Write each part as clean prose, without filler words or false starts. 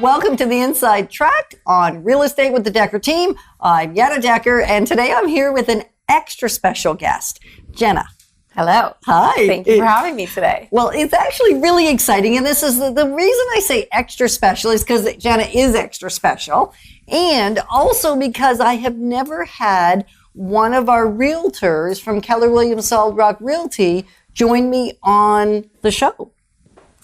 Welcome to the Inside Track on Real Estate with the Dekker Team. I'm Yetta Dekker, and today I'm here with an extra special guest, Jenna. Hello. Hi. Thank you for having me today. Well, it's actually really exciting, and this is the reason I say extra special is because Jenna is extra special, and also because I have never had one of our realtors from Keller Williams Solid Rock Realty join me on the show.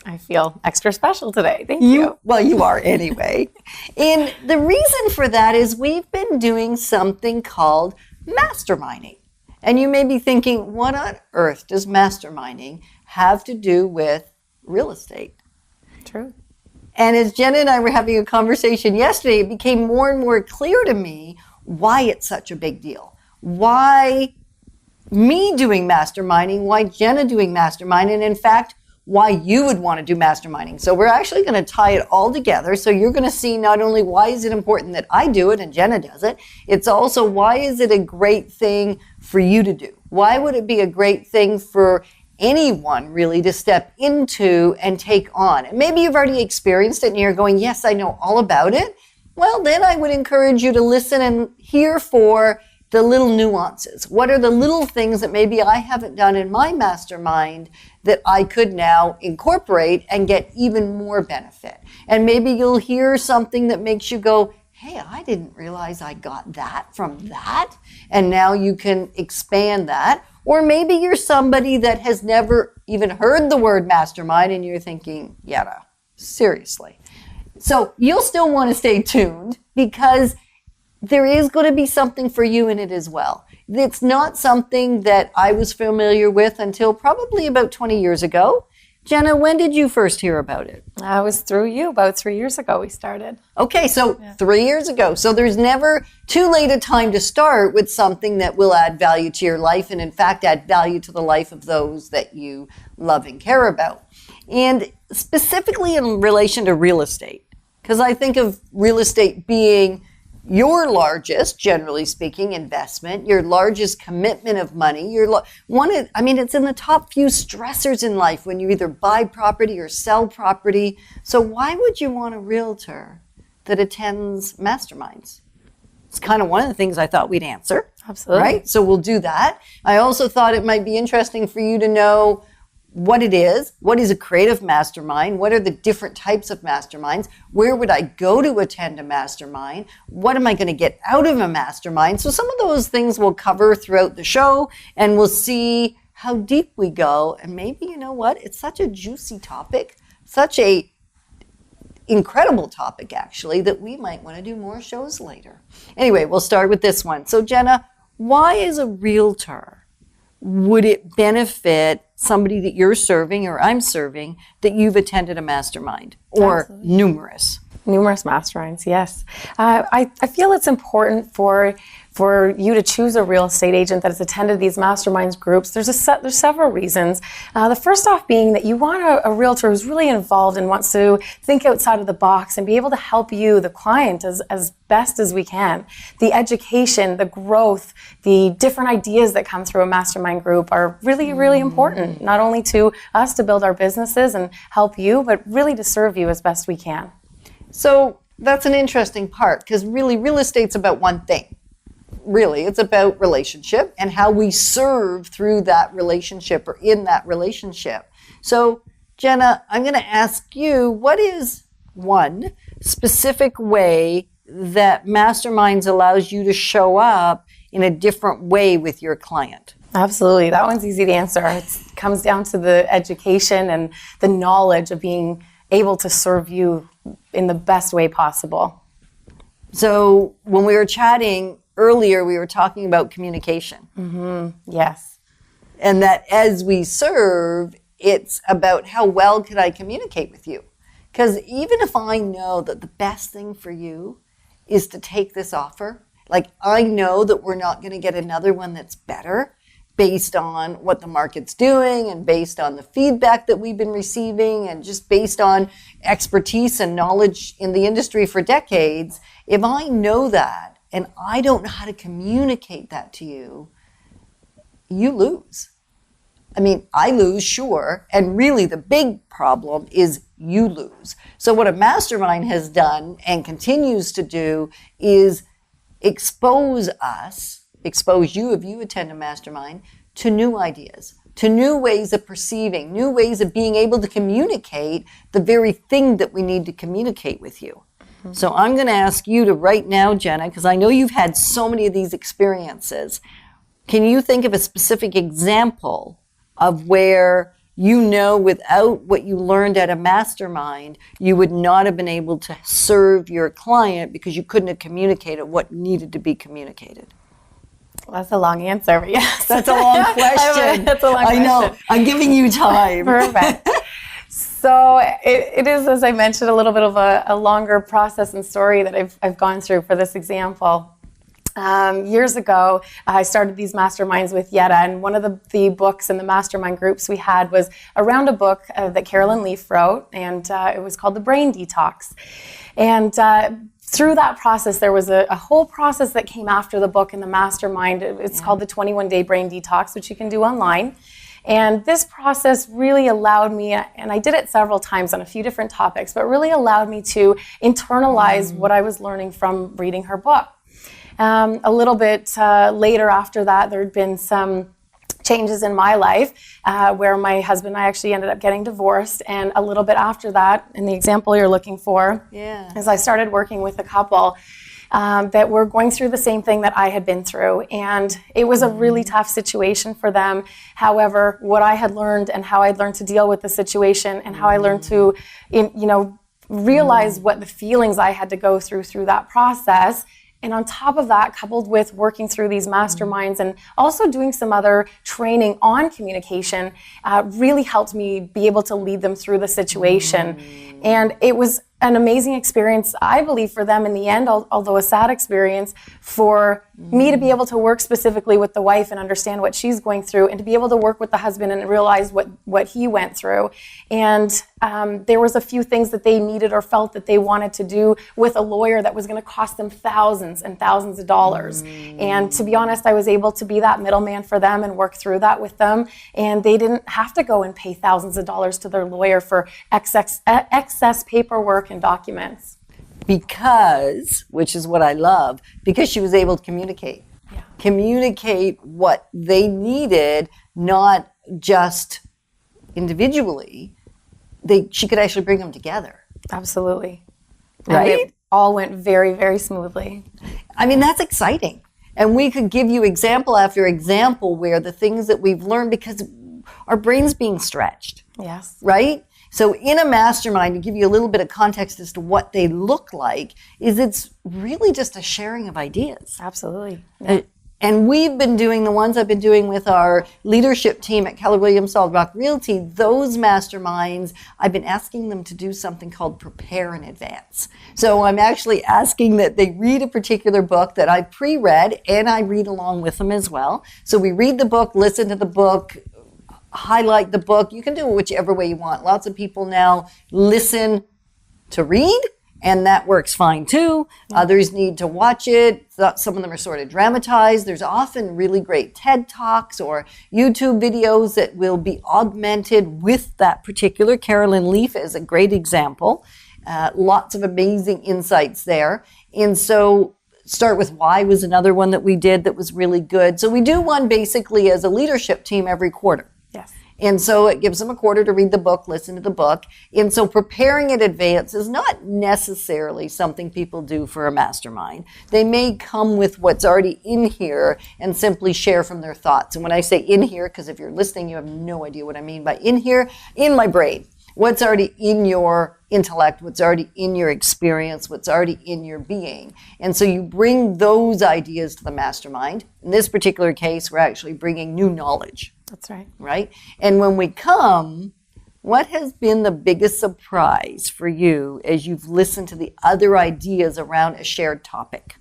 I feel extra special today. Thank you. Well, you are anyway. And the reason for that is we've been doing something called masterminding. And you may be thinking, what on earth does masterminding have to do with real estate? True. And as Jenna and I were having a conversation yesterday, it became more and more clear to me why it's such a big deal. Why me doing masterminding, why Jenna doing masterminding, and in fact, why you would want to do masterminding. So we're actually going to tie it all together. So you're going to see not only why is it important that I do it and Jenna does it, it's also why is it a great thing for you to do? Why would it be a great thing for anyone really to step into and take on? And maybe you've already experienced it and you're going, yes, I know all about it. Well, then I would encourage you to listen and hear for the little nuances. What are the little things that maybe I haven't done in my mastermind that I could now incorporate and get even more benefit? And maybe you'll hear something that makes you go, hey, I didn't realize I got that from that. And now you can expand that. Or maybe you're somebody that has never even heard the word mastermind and you're thinking, yeah, seriously. So you'll still want to stay tuned because there is going to be something for you in it as well. It's not something that I was familiar with until probably about 20 years ago. Jenna, when did you first hear about it? I was through you. About 3 years ago we started. Okay, so 3 years ago. So there's never too late a time to start with something that will add value to your life and in fact add value to the life of those that you love and care about. And specifically in relation to real estate, because I think of real estate being your largest, generally speaking, investment, your largest commitment of money, it's in the top few stressors in life when you either buy property or sell property. So why would you want a realtor that attends masterminds? It's kind of one of the things I thought we'd answer. Absolutely. Right? So we'll do that. I also thought it might be interesting for you to know what it is, what is a creative mastermind, what are the different types of masterminds, where would I go to attend a mastermind, what am I going to get out of a mastermind. So some of those things we'll cover throughout the show and we'll see how deep we go. And maybe, you know what, it's such a juicy topic, such a incredible topic actually, that we might want to do more shows later. Anyway, we'll start with this one. So Jenna, why as a realtor would it benefit somebody that you're serving or I'm serving that you've attended a mastermind or Absolutely. Numerous masterminds, yes. I feel it's important for you to choose a real estate agent that has attended these masterminds groups. There's several reasons. The first off being that you want a realtor who's really involved and wants to think outside of the box and be able to help you, the client, as best as we can. The education, the growth, the different ideas that come through a mastermind group are really, really important, not only to us to build our businesses and help you, but really to serve you as best we can. So that's an interesting part because really real estate's about one thing. Really, it's about relationship and how we serve through that relationship or in that relationship. So Jenna, I'm going to ask you, what is one specific way that Masterminds allows you to show up in a different way with your client? Absolutely. That one's easy to answer. It comes down to the education and the knowledge of being able to serve you in the best way possible. So when we were chatting earlier, we were talking about communication. Mm-hmm. Yes. And that as we serve, it's about how well can I communicate with you? Because even if I know that the best thing for you is to take this offer, like I know that we're not going to get another one that's better based on what the market's doing and based on the feedback that we've been receiving and just based on expertise and knowledge in the industry for decades, if I know that and I don't know how to communicate that to you, you lose. I mean, I lose, sure. And really the big problem is you lose. So what a mastermind has done and continues to do is expose you if you attend a mastermind, to new ideas, to new ways of perceiving, new ways of being able to communicate the very thing that we need to communicate with you. Mm-hmm. So I'm going to ask you to right now, Jenna, because I know you've had so many of these experiences. Can you think of a specific example of where you know without what you learned at a mastermind, you would not have been able to serve your client because you couldn't have communicated what needed to be communicated? Well, that's a long answer, but yes. That's a long question. That's a long question. I know. I'm giving you time. Perfect. So it is, as I mentioned, a little bit of a longer process and story that I've gone through for this example. Years ago, I started these masterminds with Yetta, and one of the books in the mastermind groups we had was around a book that Carolyn Leaf wrote, and it was called The Brain Detox. And through that process, there was a whole process that came after the book in the mastermind. It's called the 21-Day Brain Detox, which you can do online. And this process really allowed me, and I did it several times on a few different topics, but really allowed me to internalize what I was learning from reading her book. A little bit later after that, there had been some changes in my life where my husband and I actually ended up getting divorced. And a little bit after that, in the example you're looking for, is I started working with a couple that were going through the same thing that I had been through. And it was a really tough situation for them. However, what I had learned and how I'd learned to deal with the situation and how I learned to, realize what the feelings I had to go through that process. And on top of that, coupled with working through these masterminds and also doing some other training on communication, really helped me be able to lead them through the situation. And it was an amazing experience, I believe, for them in the end, although a sad experience, for me to be able to work specifically with the wife and understand what she's going through, and to be able to work with the husband and realize what he went through. And there was a few things that they needed or felt that they wanted to do with a lawyer that was going to cost them thousands and thousands of dollars. And to be honest, I was able to be that middleman for them and work through that with them. And they didn't have to go and pay thousands of dollars to their lawyer for excess paperwork and documents. Because, which is what I love, because she was able to communicate. Yeah. Communicate what they needed, not just individually. She could actually bring them together. Absolutely. Right? And it all went very, very smoothly. I mean, that's exciting. And we could give you example after example where the things that we've learned, because our brain's being stretched. Yes. Right? So in a mastermind, to give you a little bit of context as to what they look like, is it's really just a sharing of ideas. Absolutely. Yeah. And we've been doing the ones I've been doing with our leadership team at Keller Williams Solid Rock Realty. Those masterminds, I've been asking them to do something called prepare in advance. So I'm actually asking that they read a particular book that I pre-read, and I read along with them as well. So we read the book, listen to the book, highlight the book. You can do it whichever way you want. Lots of people now listen to read, and that works fine too. Others need to watch it. Some of them are sort of dramatized. There's often really great TED Talks or YouTube videos that will be augmented with that particular. Carolyn Leaf is a great example. Lots of amazing insights there. And so Start With Why was another one that we did that was really good. So we do one basically as a leadership team every quarter. Yes. And so it gives them a quarter to read the book, listen to the book. And so preparing in advance is not necessarily something people do for a mastermind. They may come with what's already in here and simply share from their thoughts. And when I say in here, because if you're listening, you have no idea what I mean by in here, in my brain. What's already in your intellect, what's already in your experience, what's already in your being. And so you bring those ideas to the mastermind. In this particular case, we're actually bringing new knowledge. That's right. Right? And when we come, what has been the biggest surprise for you as you've listened to the other ideas around a shared topic?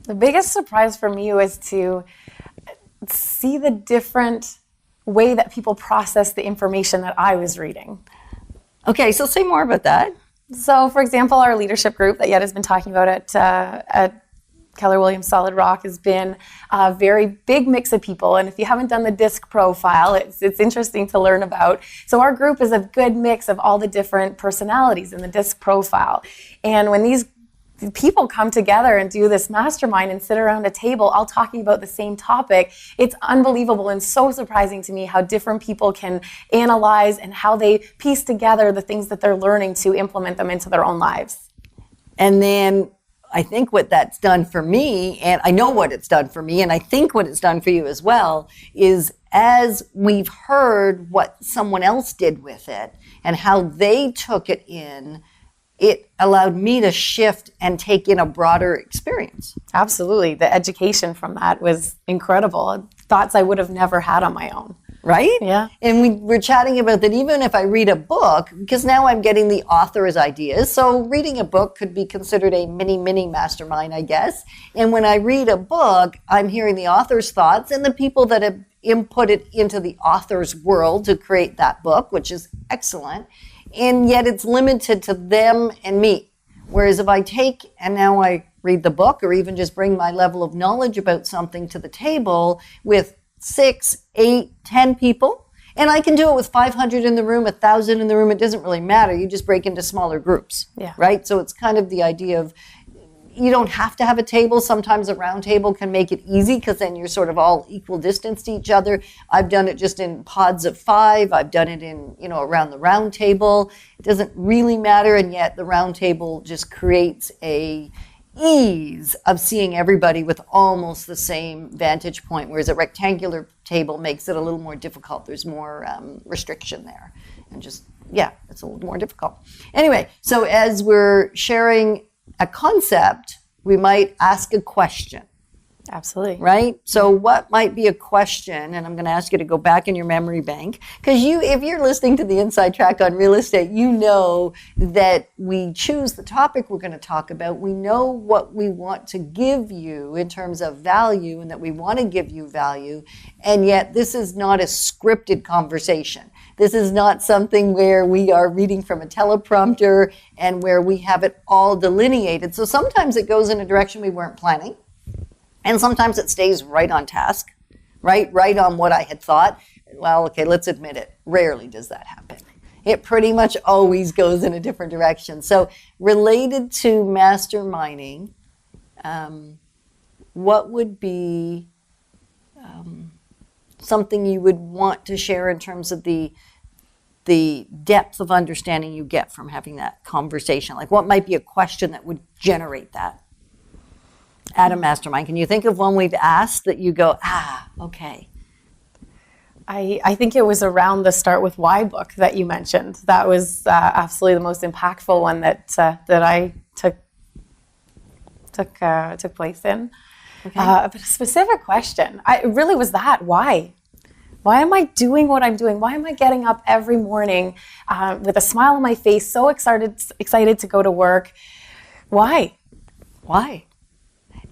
The biggest surprise for me was to see the different way that people process the information that I was reading. Okay, so say more about that. So, for example, our leadership group that Yetta's been talking about at Keller Williams Solid Rock has been a very big mix of people. And if you haven't done the DISC profile, it's interesting to learn about. So our group is a good mix of all the different personalities in the DISC profile. And when these people come together and do this mastermind and sit around a table all talking about the same topic, it's unbelievable and so surprising to me how different people can analyze and how they piece together the things that they're learning to implement them into their own lives. And then I think what that's done for me, and I know what it's done for me, and I think what it's done for you as well, is as we've heard what someone else did with it and how they took it in, it allowed me to shift and take in a broader experience. Absolutely. The education from that was incredible. Thoughts I would have never had on my own. Right? Yeah. And we're chatting about that even if I read a book, because now I'm getting the author's ideas. So reading a book could be considered a mini mastermind, I guess. And when I read a book, I'm hearing the author's thoughts and the people that have inputted into the author's world to create that book, which is excellent. And yet it's limited to them and me. Whereas if I take and now I read the book or even just bring my level of knowledge about something to the table with 6, 8, 10 people, and I can do it with 500 in the room, 1,000 in the room, it doesn't really matter. You just break into smaller groups, right? So it's kind of the idea of you don't have to have a table. Sometimes a round table can make it easy because then you're sort of all equal distance to each other. I've done it just in pods of 5. I've done it in, around the round table. It doesn't really matter, and yet the round table just creates a ease of seeing everybody with almost the same vantage point, whereas a rectangular table makes it a little more difficult. There's more restriction there, and it's a little more difficult. Anyway, so as we're sharing a concept, we might ask a question. Absolutely. Right? So what might be a question, and I'm going to ask you to go back in your memory bank, because if you're listening to the Inside Track on real estate, you know that we choose the topic we're going to talk about. We know what we want to give you in terms of value and that we want to give you value, and yet this is not a scripted conversation. This is not something where we are reading from a teleprompter and where we have it all delineated. So sometimes it goes in a direction we weren't planning. And sometimes it stays right on task, right on what I had thought. Well, okay, let's admit it. Rarely does that happen. It pretty much always goes in a different direction. So related to masterminding, what would be something you would want to share in terms of the depth of understanding you get from having that conversation? Like what might be a question that would generate that? At a mastermind, can you think of one we've asked that you go, okay? I think it was around the Start With Why book that you mentioned. That was absolutely the most impactful one that I took place in. Okay. But a specific question, it really was that, why? Why am I doing what I'm doing? Why am I getting up every morning with a smile on my face, so excited to go to work? Why?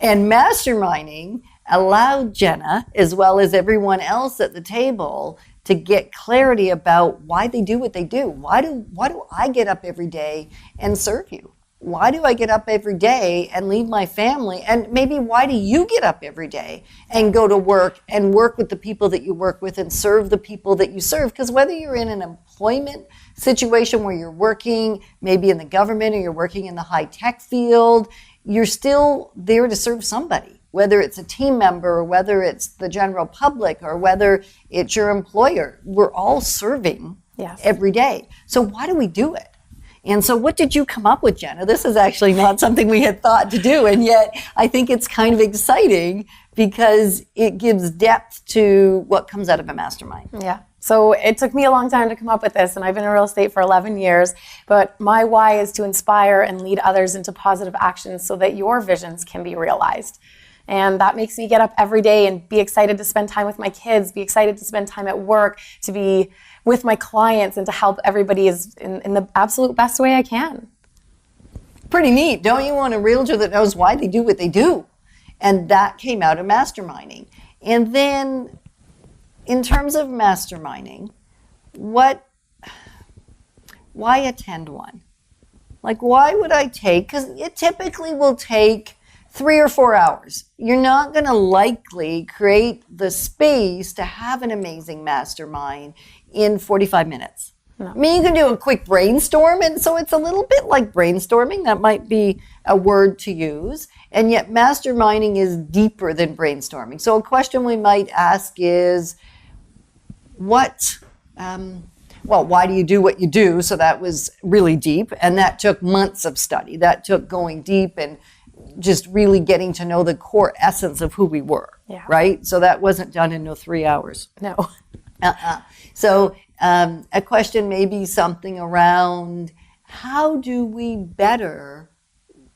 And masterminding allowed Jenna, as well as everyone else at the table, to get clarity about why they do what they do. Why do I get up every day and serve you? Why do I get up every day and leave my family? And maybe why do you get up every day and go to work and work with the people that you work with and serve the people that you serve? Because whether you're in an employment situation where you're working maybe in the government or you're working in the high-tech field, you're still there to serve somebody, whether it's a team member or whether it's the general public or whether it's your employer. We're all serving every day. So why do we do it? And so what did you come up with, Jenna? This is actually not something we had thought to do, and yet I think it's kind of exciting because it gives depth to what comes out of a mastermind. Yeah. So it took me a long time to come up with this, and I've been in real estate for 11 years, but my why is to inspire and lead others into positive actions so that your visions can be realized. And that makes me get up every day and be excited to spend time with my kids, be excited to spend time at work, to be with my clients, and to help everybody in the absolute best way I can. Pretty neat. Don't you want a realtor that knows why they do what they do? And that came out of masterminding. And then in terms of masterminding, why attend one? Like, why would I take? Because it typically will take 3 or 4 hours. You're not going to likely create the space to have an amazing mastermind in 45 minutes. No. I mean, you can do a quick brainstorm, and so it's a little bit like brainstorming. That might be a word to use. And yet masterminding is deeper than brainstorming. So a question we might ask is, why do you do what you do? So that was really deep, and that took months of study. That took going deep and just really getting to know the core essence of who we were, right? So that wasn't done in no 3 hours. No. So a question may be something around, how do we better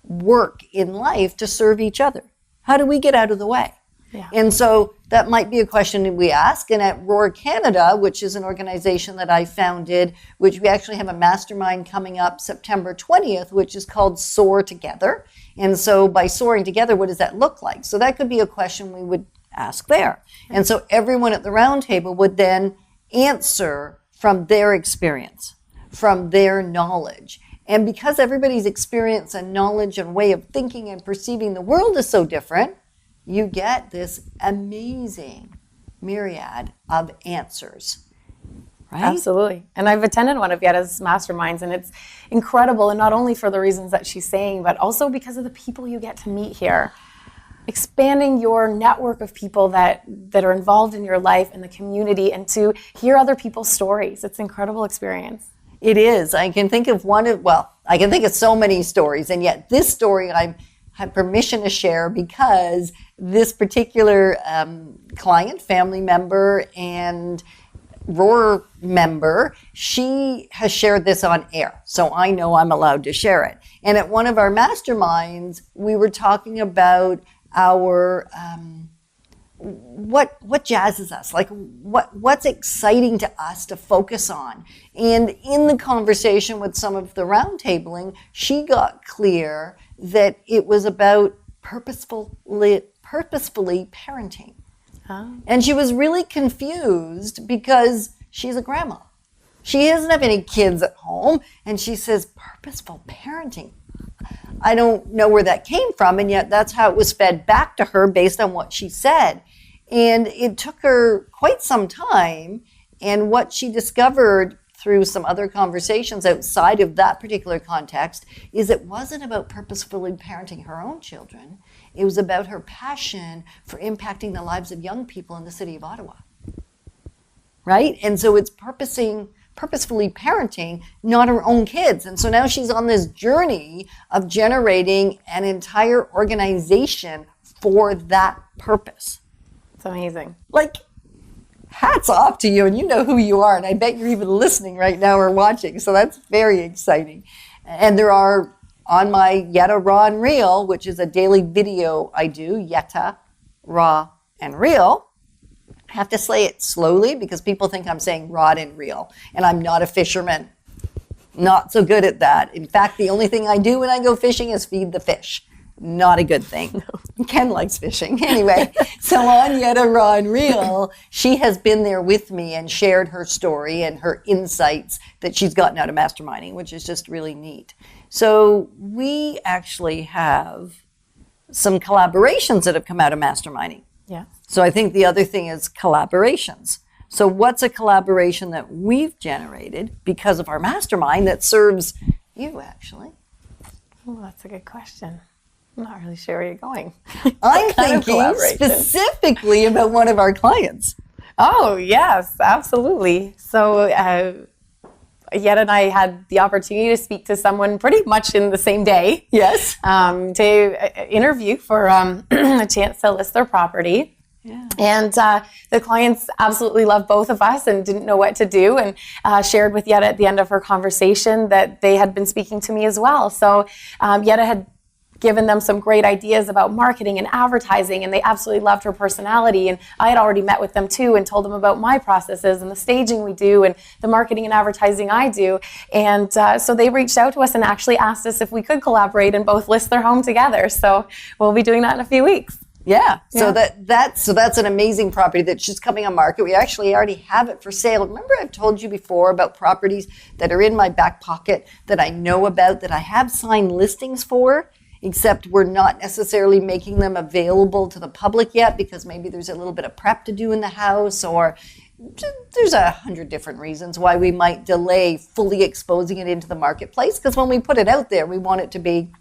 work in life to serve each other? How do we get out of the way? Yeah. And so that might be a question that we ask. And at Roar Canada, which is an organization that I founded, which we actually have a mastermind coming up September 20th, which is called Soar Together. And so by soaring together, what does that look like? So that could be a question we would ask there. And so everyone at the round table would then answer from their experience, from their knowledge. And because everybody's experience and knowledge and way of thinking and perceiving the world is so different, you get this amazing myriad of answers, right? Absolutely. And I've attended one of Yetta's masterminds, and it's incredible, and not only for the reasons that she's saying, but also because of the people you get to meet here. Expanding your network of people that are involved in your life and the community, and to hear other people's stories. It's an incredible experience. It is. I can think of I can think of so many stories, and yet this story I have permission to share because this particular client, family member, and Roar member, she has shared this on air. So I know I'm allowed to share it. And at one of our masterminds, we were talking about our what jazzes us, like what's exciting to us to focus on. And in the conversation with some of the roundtabling, she got clear that it was about purposefully parenting. Oh. And she was really confused because she's a grandma. She doesn't have any kids at home, and she says purposeful parenting. I don't know where that came from, and yet that's how it was fed back to her based on what she said. And it took her quite some time, and what she discovered through some other conversations outside of that particular context is it wasn't about purposefully parenting her own children. It was about her passion for impacting the lives of young people in the city of Ottawa. Right? And so it's purposefully parenting, not her own kids. And so now she's on this journey of generating an entire organization for that purpose. It's amazing. Like, hats off to you, and you know who you are, and I bet you're even listening right now or watching, so that's very exciting. And there are, on my Yetta Raw and Real, which is a daily video I do, Yetta Raw and Real. I have to say it slowly because people think I'm saying rod and reel, and I'm not a fisherman. Not so good at that. In fact, the only thing I do when I go fishing is feed the fish. Not a good thing. No. Ken likes fishing. Anyway, so on Yetta Raw and Real, she has been there with me and shared her story and her insights that she's gotten out of masterminding, which is just really neat. So we actually have some collaborations that have come out of masterminding. Yeah. So I think the other thing is collaborations. So what's a collaboration that we've generated because of our mastermind that serves you, actually? Oh, that's a good question. I'm not really sure where you're going. I'm thinking specifically about one of our clients. Oh, yes, absolutely. So Yetta and I had the opportunity to speak to someone pretty much in the same day. Yes. To interview for a chance to list their property. Yeah. And the clients absolutely loved both of us and didn't know what to do, and shared with Yetta at the end of her conversation that they had been speaking to me as well. So Yetta had given them some great ideas about marketing and advertising, and they absolutely loved her personality. And I had already met with them too and told them about my processes and the staging we do and the marketing and advertising I do. And so they reached out to us and actually asked us if we could collaborate and both list their home together. So we'll be doing that in a few weeks. Yeah. So that's an amazing property that's just coming on market. We actually already have it for sale. Remember I've told you before about properties that are in my back pocket that I know about, that I have signed listings for, except we're not necessarily making them available to the public yet because maybe there's a little bit of prep to do in the house, or there's 100 different reasons why we might delay fully exposing it into the marketplace, because when we put it out there, we want it to be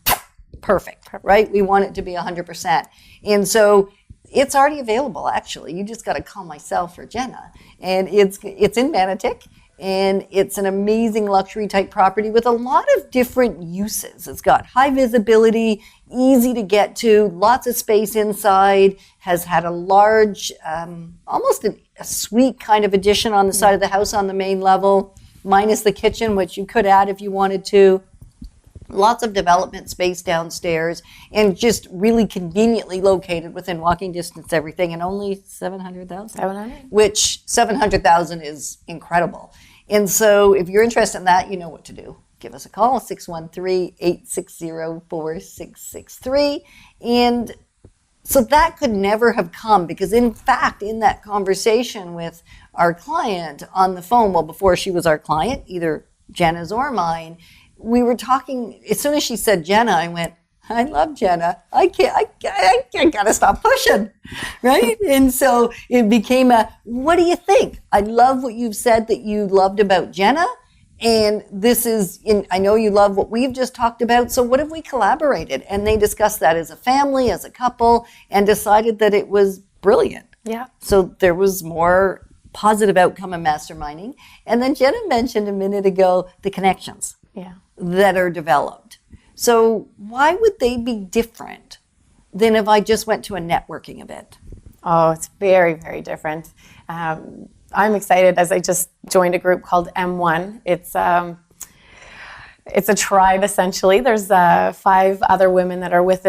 perfect, right? We want it to be 100%. And so it's already available, actually. You just got to call myself or Jenna. And it's in Manotick, and it's an amazing luxury type property with a lot of different uses. It's got high visibility, easy to get to, lots of space inside, has had a large, almost a suite kind of addition on the side of the house on the main level, minus the kitchen, which you could add if you wanted to. Lots of development space downstairs, and just really conveniently located within walking distance, everything, and only 700,000. 700? Which 700,000 is incredible. And so if you're interested in that, you know what to do. Give us a call, 613-860-4663. And so that could never have come because, in fact, in that conversation with our client on the phone, well, before she was our client, either Jenna's or mine, we were talking. As soon as she said Jenna, I went, I love Jenna. I gotta stop pushing, right? And so it became what do you think? I love what you've said that you loved about Jenna. And I know you love what we've just talked about. So what have we collaborated? And they discussed that as a family, as a couple, and decided that it was brilliant. Yeah. So there was more positive outcome in masterminding. And then Jenna mentioned a minute ago the connections. Yeah. That are developed. So why would they be different than if I just went to a networking event? Oh, it's very, very different. I'm excited as I just joined a group called M1. It's a tribe, essentially. There's 5 other women that are with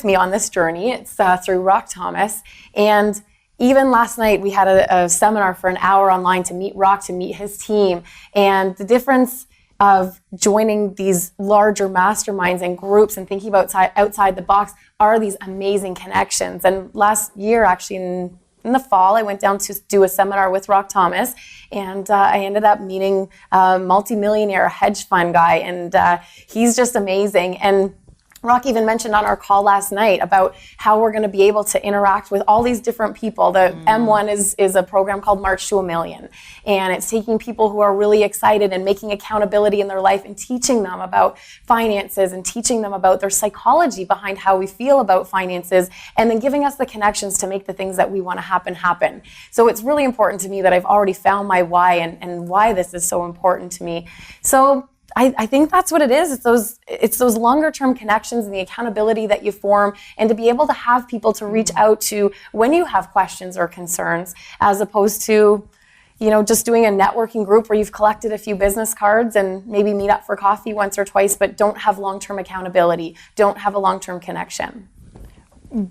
me on this journey. It's through Rock Thomas. And even last night, we had a seminar for an hour online to meet Rock, to meet his team. And the difference of joining these larger masterminds and groups and thinking about outside the box are these amazing connections. And last year, actually in the fall, I went down to do a seminar with Rock Thomas, and I ended up meeting a multimillionaire hedge fund guy, and he's just amazing. And Rock even mentioned on our call last night about how we're going to be able to interact with all these different people. The M1 is a program called March to a Million, and it's taking people who are really excited and making accountability in their life and teaching them about finances and teaching them about their psychology behind how we feel about finances, and then giving us the connections to make the things that we want to happen. So it's really important to me that I've already found my why and why this is so important to me. So I think that's what it is. It's those longer term connections and the accountability that you form, and to be able to have people to reach out to when you have questions or concerns, as opposed to, just doing a networking group where you've collected a few business cards and maybe meet up for coffee once or twice, but don't have long-term accountability, don't have a long-term connection.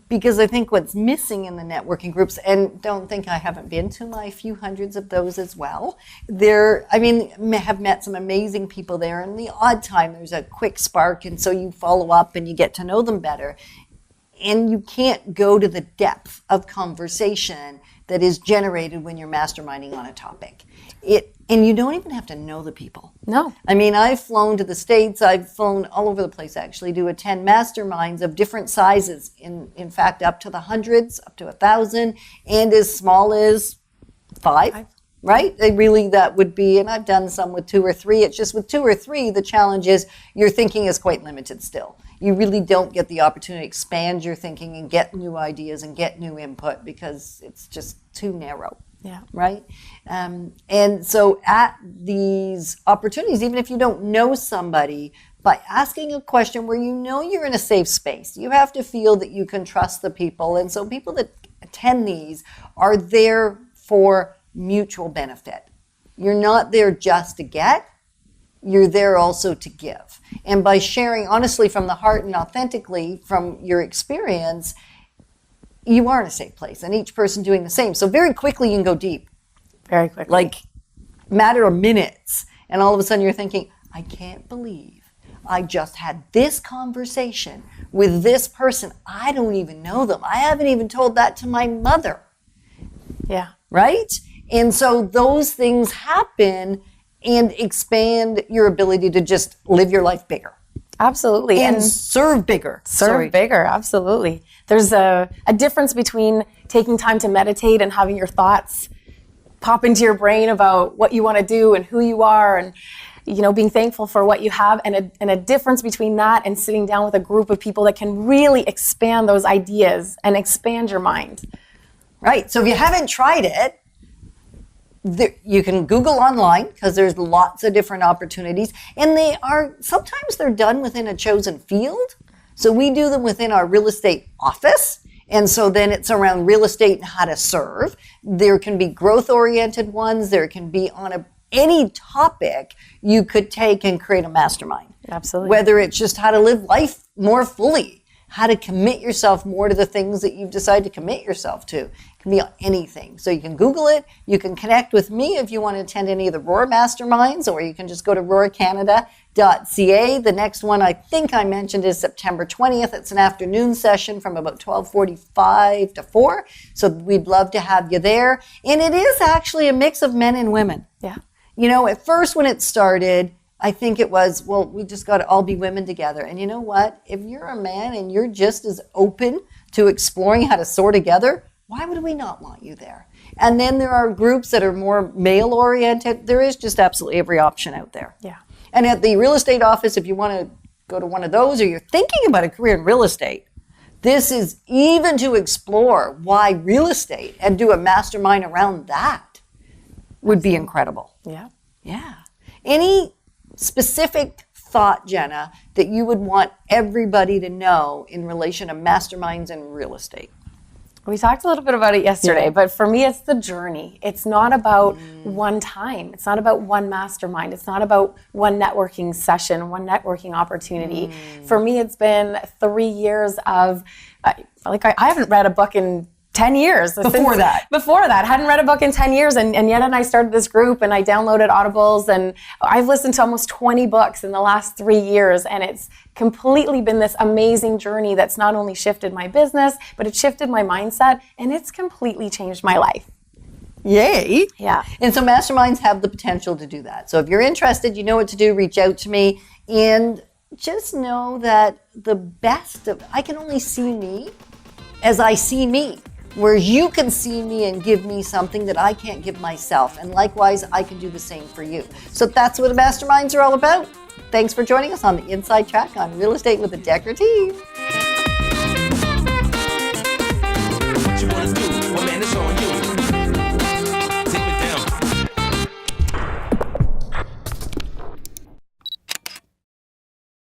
Because I think what's missing in the networking groups, and don't think I haven't been to my few hundreds of those as well, have met some amazing people there, and the odd time there's a quick spark, and so you follow up and you get to know them better. And you can't go to the depth of conversation that is generated when you're masterminding on a topic. And you don't even have to know the people. No. I've flown to the States. I've flown all over the place, actually, to attend masterminds of different sizes. In fact, up to the hundreds, up to 1,000, and as small as 5. Right? That would be, and I've done some with 2 or 3. It's just with 2 or 3, the challenge is your thinking is quite limited still. You really don't get the opportunity to expand your thinking and get new ideas and get new input because it's just too narrow. Yeah. Right? And so at these opportunities, even if you don't know somebody, by asking a question where you're in a safe space, you have to feel that you can trust the people. And so people that attend these are there for mutual benefit. You're not there just to get, you're there also to give. And by sharing honestly from the heart and authentically from your experience, you are in a safe place, and each person doing the same. So very quickly you can go deep. Very quickly. Like matter of minutes. And all of a sudden you're thinking, I can't believe I just had this conversation with this person. I don't even know them. I haven't even told that to my mother. Yeah. Right? And so those things happen and expand your ability to just live your life bigger. Absolutely. And serve bigger. Serve bigger, absolutely. There's a difference between taking time to meditate and having your thoughts pop into your brain about what you want to do and who you are, and being thankful for what you have, and a difference between that and sitting down with a group of people that can really expand those ideas and expand your mind. Right. So if you haven't tried it, you can Google online, because there's lots of different opportunities, and sometimes they're done within a chosen field. So we do them within our real estate office. And so then it's around real estate and how to serve. There can be growth-oriented ones. There can be on any topic you could take and create a mastermind. Absolutely. Whether it's just how to live life more fully, how to commit yourself more to the things that you've decided to commit yourself to. It can be on anything. So you can Google it. You can connect with me if you want to attend any of the Roar Masterminds, or you can just go to roarcanada.ca. The next one I think I mentioned is September 20th. It's an afternoon session from about 12:45 to 4. So we'd love to have you there. And it is actually a mix of men and women. Yeah. At first when it started, I think it was, well, we just got to all be women together. And you know what? If you're a man and you're just as open to exploring how to soar together, why would we not want you there? And then there are groups that are more male-oriented. There is just absolutely every option out there. Yeah. And at the real estate office, if you want to go to one of those, or you're thinking about a career in real estate, this is even to explore why real estate and do a mastermind around that would be incredible. Yeah. Yeah. Any specific thought, Jenna, that you would want everybody to know in relation to masterminds and real estate? We talked a little bit about it yesterday, but for me, it's the journey. It's not about one time. It's not about one mastermind. It's not about one networking session, one networking opportunity. For me, it's been 3 years of, I haven't read a book in 10 years. Before that, hadn't read a book in 10 years, and Yetta and I started this group, and I downloaded Audibles, and I've listened to almost 20 books in the last 3 years, and it's completely been this amazing journey that's not only shifted my business, but it shifted my mindset, and it's completely changed my life. Yay. Yeah. And so masterminds have the potential to do that. So if you're interested, you know what to do, reach out to me, and just know that I can only see me as I see me. Whereas you can see me and give me something that I can't give myself. And likewise, I can do the same for you. So that's what the masterminds are all about. Thanks for joining us on the Inside Track on Real Estate with the Dekker Team.